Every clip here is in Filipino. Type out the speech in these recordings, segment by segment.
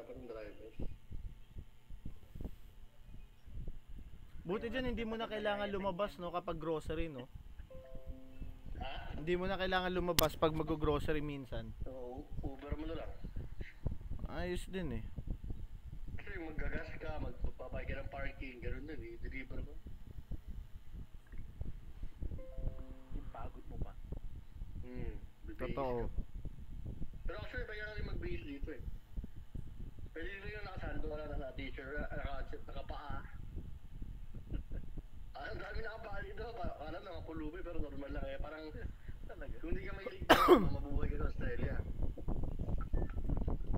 dapat ng drivers. Buti dyan hindi mo na kailangan lumabas no kapag grocery no. Ha? Hindi mo na kailangan lumabas pag mag-grocery minsan. So, Uber mo na lang. Ayos din eh. Kasi maggagas ka, magpapabay ka ng parking, gano'n din, i-deliver mo. Yung pagod mo pa. Bibihis Totoo. ka. Pero actually, bayan rin magbihis dito eh. Pwede rin yung nakasando ka lang na teacher, nakapaa. Ang dami nakapaa dito, alam na mapulubi pero normal lang eh. Parang, Talaga. kung hindi ka mahilig mabuhay ka sa Australia.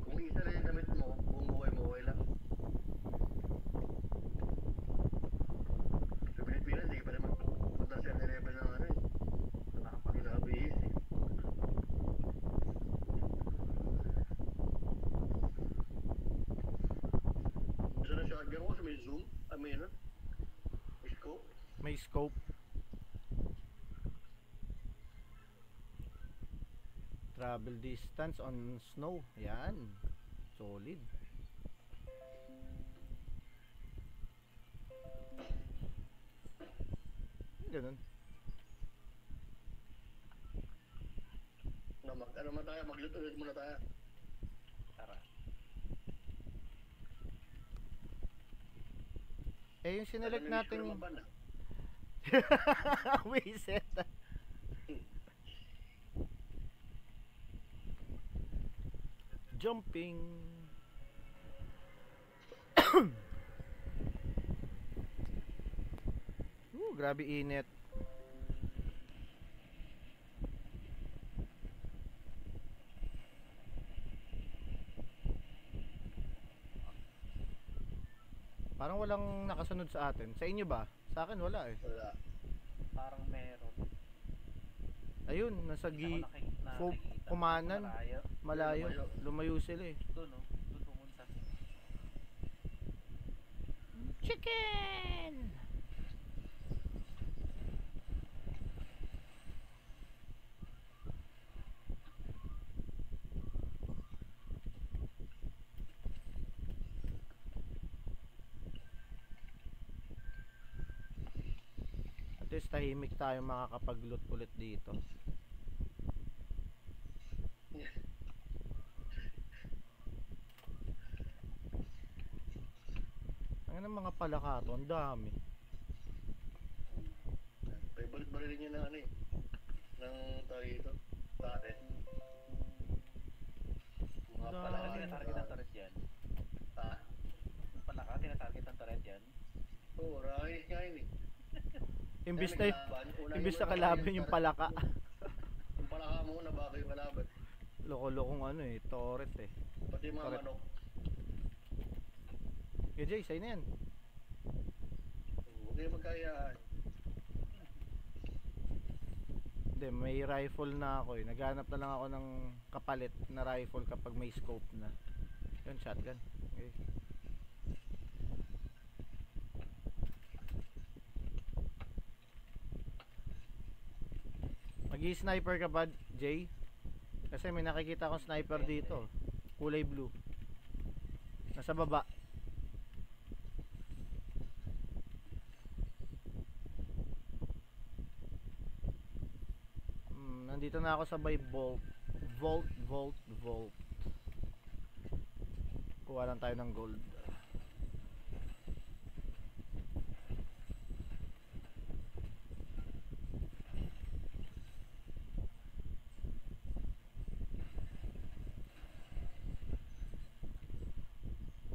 Kung isa rin yung damit mo, kung buhay mo, okay lang. Sa Pilipinas, hindi ka pa rin magpunta sa 7-Eleven ng ano eh. Nakabihis eh. Gusto na shotgun ko sa may zoom, may ano? May scope. May scope. Travel distance on snow. Yan. Solid. Ganun. Ano man tayo, magluto-lut muna tayo. Tara. Eh yung sinelect natin Wiset. Jumping. Grabe init. Parang walang nakasunod sa atin. Sa inyo ba? Sa akin wala eh. Wala. Parang meron. Ayun, nasa Ako nakikita. kumanan. Malayo. Malayo. Lumayo sila eh. Doon no? Doon pumunta. Chicken! At least tahimik tayo makakapag-loot ulit dito. Ang mga palakato, ang dami. Balik-balik niya ng ano eh. Ng tayo ito. Tate. Mga Dami. palaka. Tinatarget ang turret yan. Ha? Yung palaka, tinatarget ang turret yan. Oo, rakis nga yun eh. Imbis na kalaban yung palaka. Yung palaka muna bago yung kalaban. Loko-lokong ano eh, turret eh. Pati yung mga Correct. manok. Okay Jay, sa'yo na yan. Huwag kayo magkayaan. Hindi, may rifle na ako eh. Naghanap na lang ako ng kapalit na rifle kapag may scope na. Yun, shotgun. Okay. Mag-i-sniper ka ba, Jay? Kasi may nakikita akong sniper dito. Kulay blue. Nasa baba. Nandito na ako sa by Vault. Vault. Kuha lang tayo ng gold.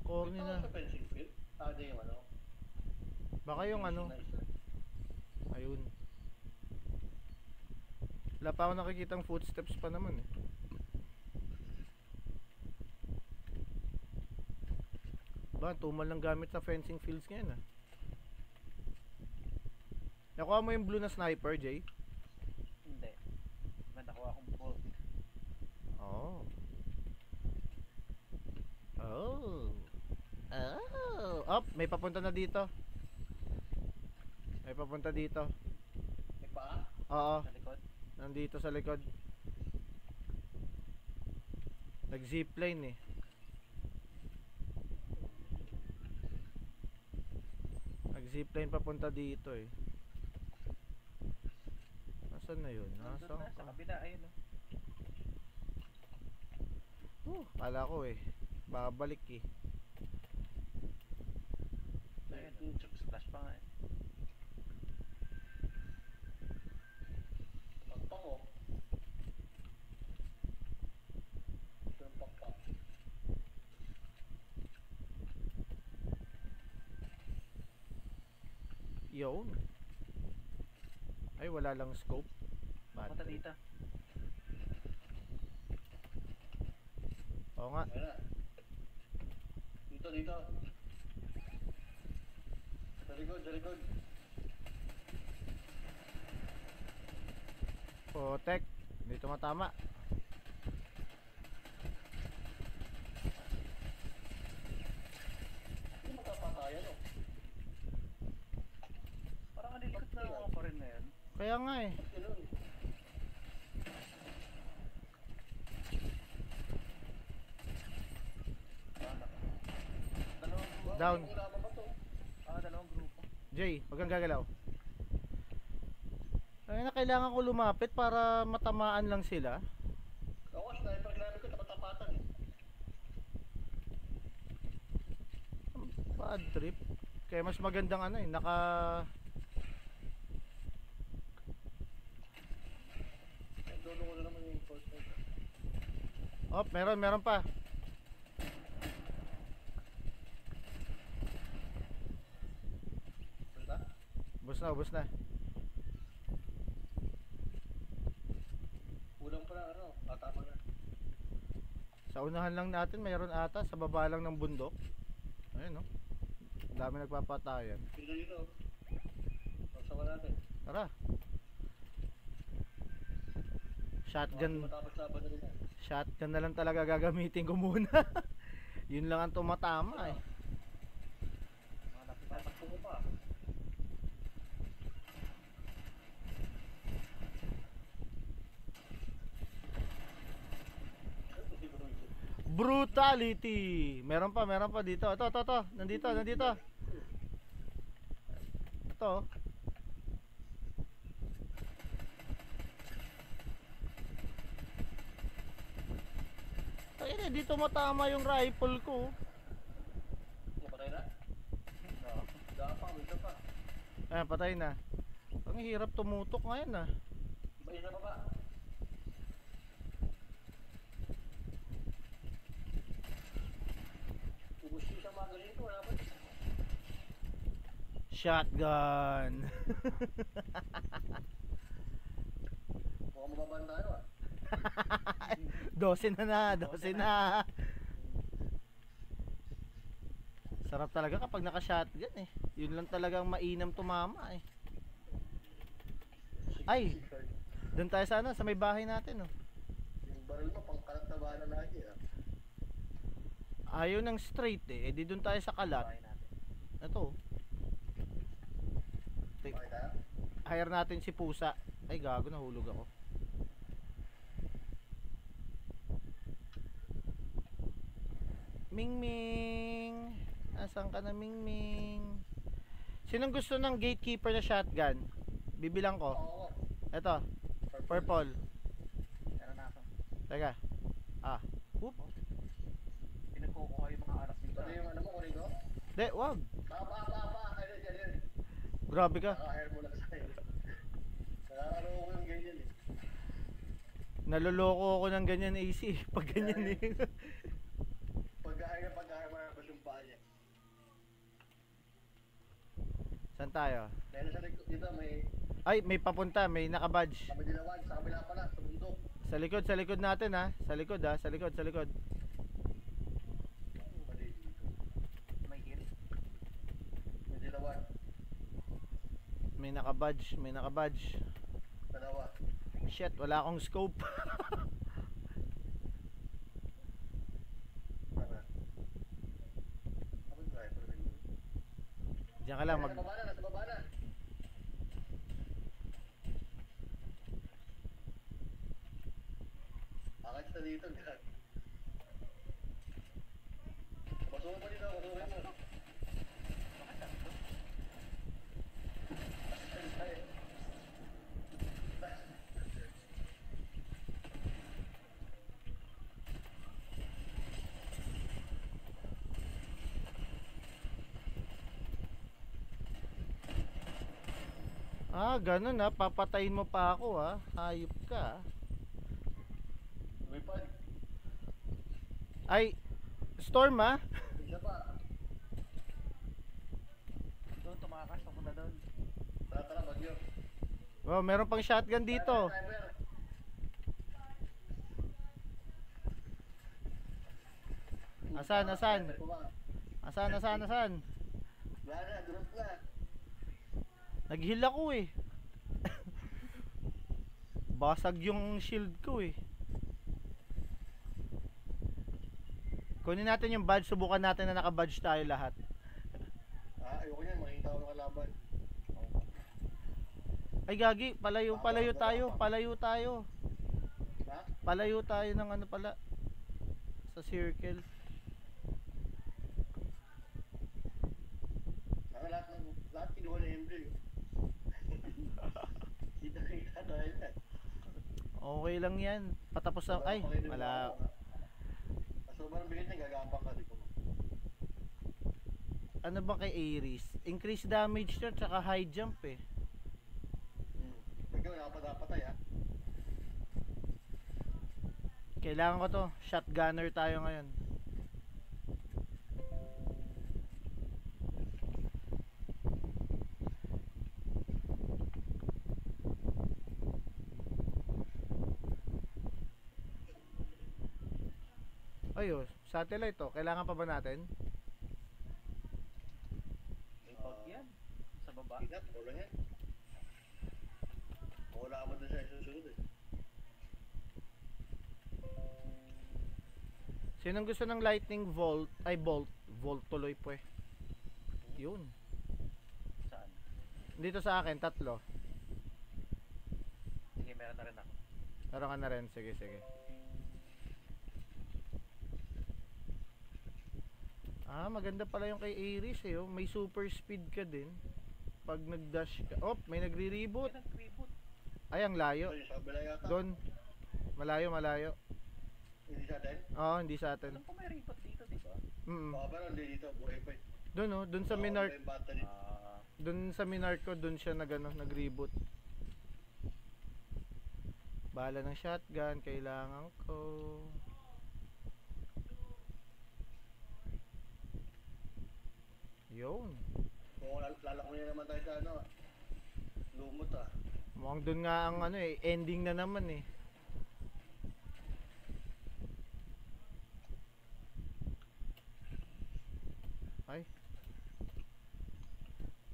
Corny na. Sa fencing field? Ada yung ano? Baka yung ano. Ayun. Wala pa ako nakikitang footsteps pa naman eh. Ba, tumal lang gamit sa fencing fields ngayon ah. Nakuha mo yung blue na sniper, Jay? Hindi. May nakuha akong bolt. Oh. Oh, may papunta na dito. May papunta dito. May paa? Oo, Sa likod. nandito sa likod. Nag-zipline eh. Zipline papunta dito eh. Nasaan na yun? Nandun Nasaan na, sa ka? kabila, ayun o. Kala ko eh. Babalik eh. Ayun, splash pa nga eh. Pakpak ko. Ito yung pakpak. Yun. Ay, wala lang scope. Bad Punta trip. dito. Oo nga. Ayun na. Dito, dito. Sa likod, sa likod. Potek. Dito matama. Hindi magkapatayan o. Parang alilikot na ako pa rin na yun. Kaya nga eh. Ganun. Dalawang grupo. Down. Wala ba to? Dalawang grupo. Jay, wag kang gagalaw. Ay na, kailangan ko lumapit para matamaan lang sila. Ako, sniper ginamit ko, tapat-tapatan eh. Bad trip. Kaya mas magandang ano eh, Dulo ko na naman yung first night. Oh, meron pa. Wala? Ubus na. Kulang pa na ano, tama na. Sa unahan lang natin, mayroon ata sa baba lang ng bundok. Ayun oh. Ang dami nagpapatayan. Dito dito. Pasawa natin. Tara. Shotgun. Matapos laban na rin yan. Shotgun na lang talaga gagamitin ko muna. Yun lang ang tumatama eh. Mga lapit na. Tatakbo ko pa. Brutality. Meron pa dito. Ito. Nandito. Ito. Ayun eh, dito matama yung rifle ko. Napatay na? Oo. Dapang, isa pa. Ayan, patay na. Ang hirap tumutok ngayon ah. Ba isa pa ba? Ubus yung isang magaling ko, wala ba? Shotgun. Mukhang mababan tayo ah. 12 na. Sarap talaga kapag naka-shotgun eh. Yun lang talagang mainam tumama eh. Ay! Doon tayo sana sa may bahay natin oh. Yung baril mo, pangkalat na bahan na lagi ah. Ayaw ng straight eh. Eh di doon tayo sa kalat. Bahay natin. Ito. Bakit tayo? Hire natin si Pusa. Ay gago, nahulog ako. Ming. Asan ka na, Ming? Sinong gusto ng gatekeeper na shotgun? Bibilang ko. Oo. Ito, purple. Meron na ako. Teka. Whoop. Pinagkukuha yung mga anak dito. Ano yung ano mo, kunin ko? De, wag. Pa. Ayun. Grabe ka. Naka-hire mo lang sa akin. Nakakalo ko yung ganyan eh. Naloloko ako ng ganyan AC. Pag ganyan eh. Pag-hire mo na yung paa niya. Saan tayo? Dahil sa likod dito may Ay, may papunta. May nakabadge. kami dilawan, sa kabila pala, sa bundok. Sa likod natin ha. Sa likod. Mali dito. May heal. May dilawan. May nakabadge. Dalawa. Shit, wala akong scope. Tara. Ako yung driver rin yun. Diyan ka lang Nasa baba na. Akit na dito, God. Pasukan pa dito, pasukan mo. Ah, ganun ah. Papatayin mo pa ako ah. Hayop ka ah. Lumipad. Ay, Storm ah. Isa pa. Doon, tumakas. Papunta doon. Tara, bagyo. Oh, meron pang shotgun dito. Sniper. Asan? Sniper ko ba? Asan? Wala na, durot na. Nag-heal ako eh. Basag yung shield ko eh. Kunin natin yung badge, subukan natin na naka-badge tayo lahat. Ayoko yan, makita ko ng kalaban. Ay gagi, palayo tayo. Ha? Palayo tayo ng ano pala. Sa circle. Lahat kinuha na MJ. Kita dahil yan. Okay lang yan. Patapos na, ay, wala. Sobrang bigat niya, gagapang ka dito. Ano ba kay Ares? Increase damage to, tsaka high jump eh. Ikaw, nakapatay ha. Kailangan ko to. Shotgunner tayo ngayon. Ayos, satellite to. Kailangan pa ba natin? May bug yan. Sa baba. Ingat, wala yan. Wala mo doon sa isusunod eh. Sinong gusto ng lightning bolt? Ay, bolt. Bolt tuloy po eh. Yun. Saan? Dito sa akin, 3. Sige, meron na rin ako. Meron ka na rin. Sige. Ah, maganda pala yung kay Ares eh. Oh. May super speed ka din. Pag nag-dash ka. Oh, may nagre-reboot. May nag-reboot. Ay, ang layo. Ito yung sabi na yata. Doon. Malayo. Hindi sa atin. Oo, hindi sa atin. Alam ko may reboot dito, di ba? Baka pero hindi dito, buhay pa eh. Doon oh, doon sa Minark. May battery. Doon sa Minark ko, doon siya nag-reboot. Bala ng shotgun, kailangan ko. Yun. Kung lalako niya naman tayo sa ano, lumot ah. Mukhang doon nga ang ano eh, ending na naman eh.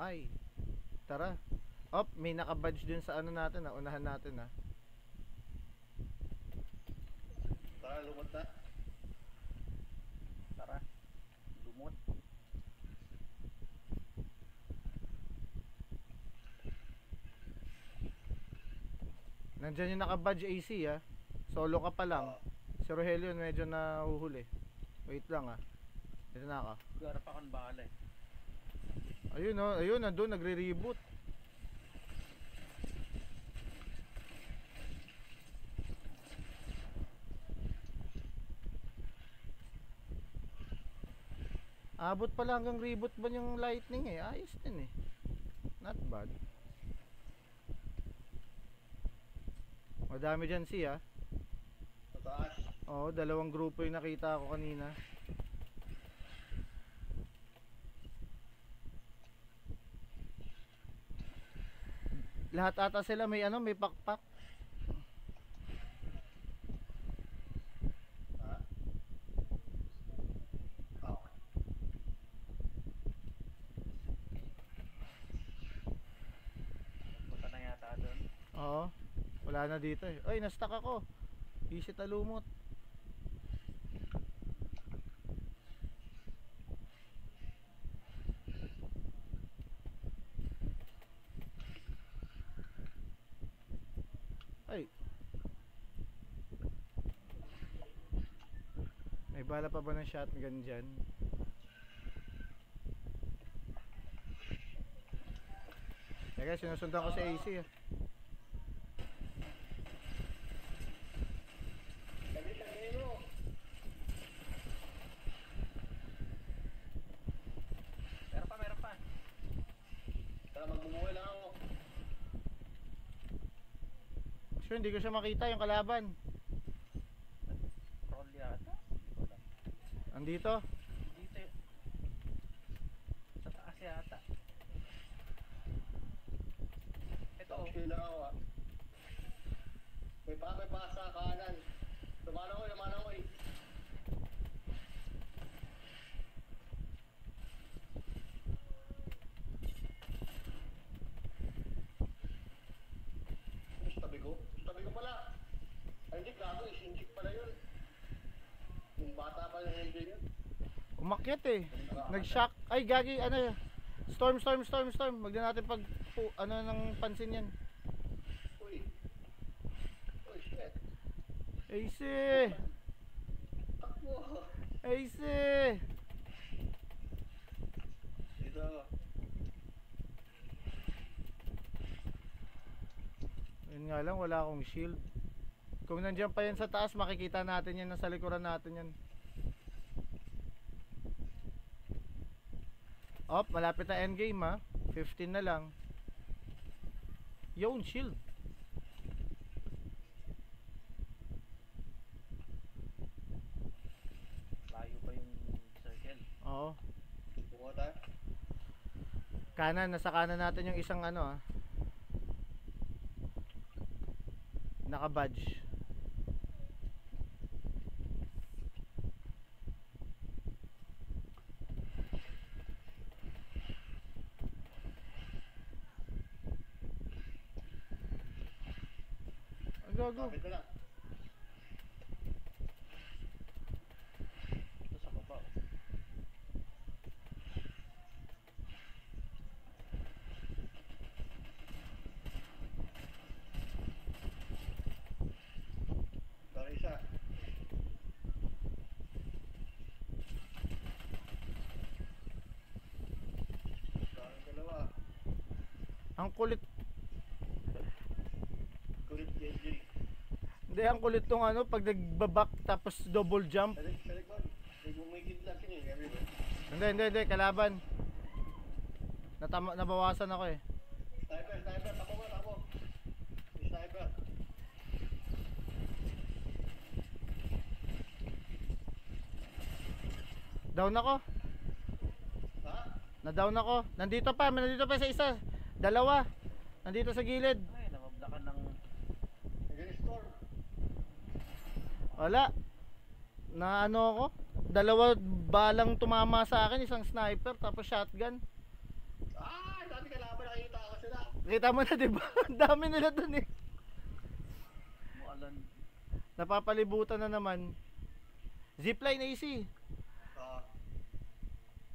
Ay. Tara. Op, may naka-badge din sa ano natin ah, unahan natin ah. Tara, lumot na. Tara. Lumot. Nandyan yung naka-badge AC ah. Solo ka pa lang. Si Rogelio medyo nahuhuli. Wait lang ah. Dito na ako. Garap akong bala eh. Ayun oh, ayun nandun nagre-reboot. Abot pala hanggang reboot ba yung lightning eh. Ayos din eh. Not bad. Madami dyan siya. Sa taas. Oo, 2 grupo yung nakita ko kanina. Lahat ata sila may ano, may pakpak. Ha? Okay. Punta na yata doon. Oo. Wala na dito eh. Ay, na-stuck ako. Visit alumot. Ay. May bala pa ba ng shotgun dyan? Teka, sinusundan ko si AC ah. Meron pa. Tara, magbumuhay lang ako. Sure, hindi ko siya makita yung kalaban. Roll yata. Hindi ko alam. Andito. Dito yun. Sa taas yata. Ito oh. Chill lang ako ah. May pa sa kanan. Lumalang ko eh. Tabi ko pala. Ay hindi, gago eh. Sinchik pala yun. Yung bata pa yung hindi yun. Umakyat eh. Nag-shock. Ay, gagi, ano. Storm. Wag na natin pag, ano nang pansin yan. Uy. Uy, shit. AC! Takbo. AC! Dito. Yun nga lang, wala akong shield. Kung nandiyan pa yan sa taas, makikita natin yan, nasa likuran natin yan. Op, malapit na endgame ha. 15 na lang. Yun, shield. Layo pa yung circle. Oo. Buka tayo. Kanan, nasa kanan natin yung isang ano ah. Naka-badge. Gago. Kapit na lang. Ito sa baba. Oh. Dari isa. Dari dalawa. Ang kulit. Kulit JJ. Hindi, ang kulit tong ano, pag nagbaback tapos double jump. Sa likod. May bumigid lang sila eh. Everywhere. Hindi, kalaban. Nabawasan ako eh. Sniper. Takbo. May sniper. Down ako. Ha? Na-down ako. Nandito pa sa isa. Dalawa. Nandito sa gilid. Ay, namablakan ng... Nag-restore. Wala. Na ano ako? Dalawa balang tumama sa akin, isang sniper tapos shotgun. Ah! Dami kalaban, nakikita ko sila. Kita mo na 'di ba? Ang dami nila dun eh. Mualan. Napapalibutan na naman. Zipline AC. Ah.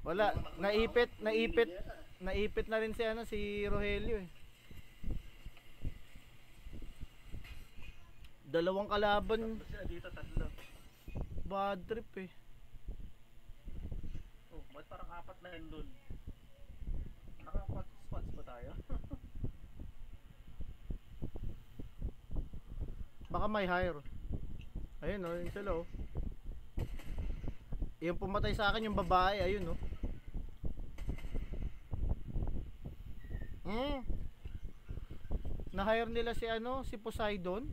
Wala, naipit na rin si ano si Rogelio eh. Dalawang kalaban, Sila dito, tatlo. bad trip eh. Oh, ba't parang apat na yun dun? Naka-4 spots ba tayo? Baka may hire. Ayun oh, yung sila oh. Yung pumatay sa akin yung babae, ayun oh. Na-hire nila si ano, si Poseidon.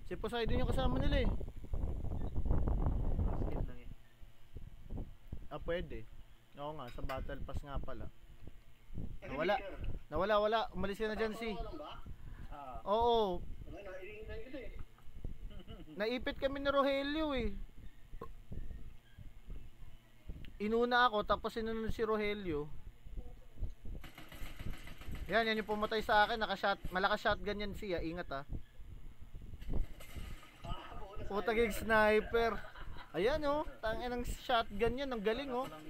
Si Poseidon yung kasama nila eh. Skin lang eh. Ah, pwede. Oo nga, sa battle pass nga pala. Wala. Wala. Umalis ka na dyan si. Ah, Oo, Ay, naiingay kita eh. naipit kami ni Rogelio eh. Inuna ako, tapos sinunod si Rogelio. Yan yung pumatay sa akin, malakas shotgun yan siya, ingat ah. Putagig sniper. Ayan oh, tangin ng shotgun yan, ang galing oh. walang